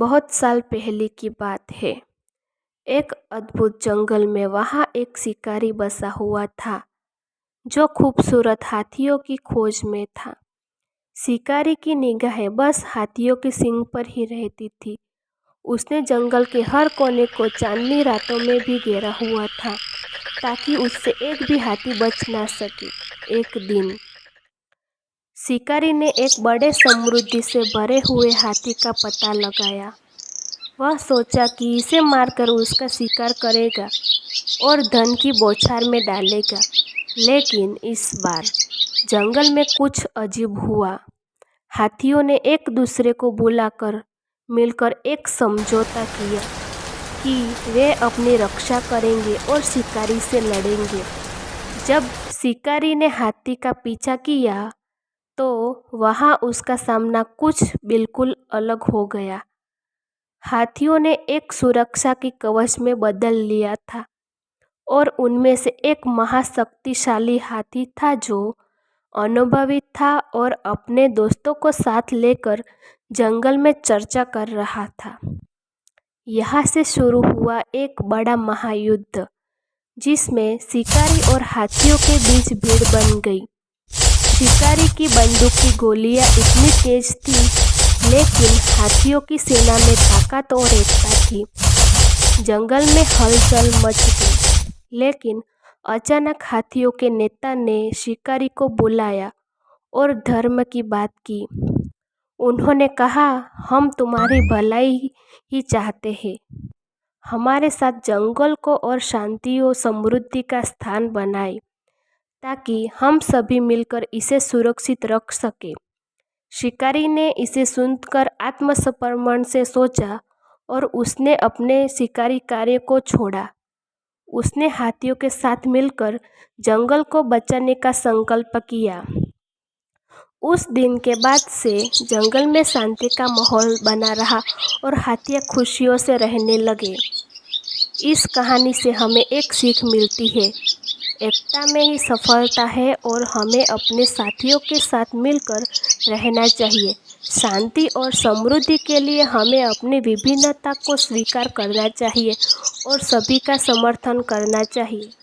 बहुत साल पहले की बात है। एक अद्भुत जंगल में वहाँ एक शिकारी बसा हुआ था जो खूबसूरत हाथियों की खोज में था। शिकारी की निगाहें बस हाथियों के सींग पर ही रहती थी। उसने जंगल के हर कोने को चांदनी रातों में भी घेरा हुआ था ताकि उससे एक भी हाथी बच ना सके। एक दिन शिकारी ने एक बड़े समृद्धि से भरे हुए हाथी का पता लगाया। वह सोचा कि इसे मारकर उसका शिकार करेगा और धन की बौछार में डालेगा। लेकिन इस बार जंगल में कुछ अजीब हुआ। हाथियों ने एक दूसरे को बुलाकर मिलकर एक समझौता किया कि वे अपनी रक्षा करेंगे और शिकारी से लड़ेंगे। जब शिकारी ने हाथी का पीछा किया तो वहाँ उसका सामना कुछ बिल्कुल अलग हो गया। हाथियों ने एक सुरक्षा की कवच में बदल लिया था और उनमें से एक महाशक्तिशाली हाथी था जो अनुभवी था और अपने दोस्तों को साथ लेकर जंगल में चर्चा कर रहा था। यहाँ से शुरू हुआ एक बड़ा महायुद्ध जिसमें शिकारी और हाथियों के बीच भीड़ बन गई। शिकारी की बंदूक की गोलियां इतनी तेज थी, लेकिन हाथियों की सेना में ताकत और एकता थी। जंगल में हलचल मच गई, लेकिन अचानक हाथियों के नेता ने शिकारी को बुलाया और धर्म की बात की। उन्होंने कहा, हम तुम्हारी भलाई ही चाहते हैं। हमारे साथ जंगल को और शांति और समृद्धि का स्थान बनाए ताकि हम सभी मिलकर इसे सुरक्षित रख सकें। शिकारी ने इसे सुनकर आत्मसमर्पण से सोचा और उसने अपने शिकारी कार्य को छोड़ा। उसने हाथियों के साथ मिलकर जंगल को बचाने का संकल्प किया। उस दिन के बाद से जंगल में शांति का माहौल बना रहा और हाथी खुशियों से रहने लगे। इस कहानी से हमें एक सीख मिलती है, एकता में ही सफलता है और हमें अपने साथियों के साथ मिलकर रहना चाहिए। शांति और समृद्धि के लिए हमें अपनी विभिन्नता को स्वीकार करना चाहिए और सभी का समर्थन करना चाहिए।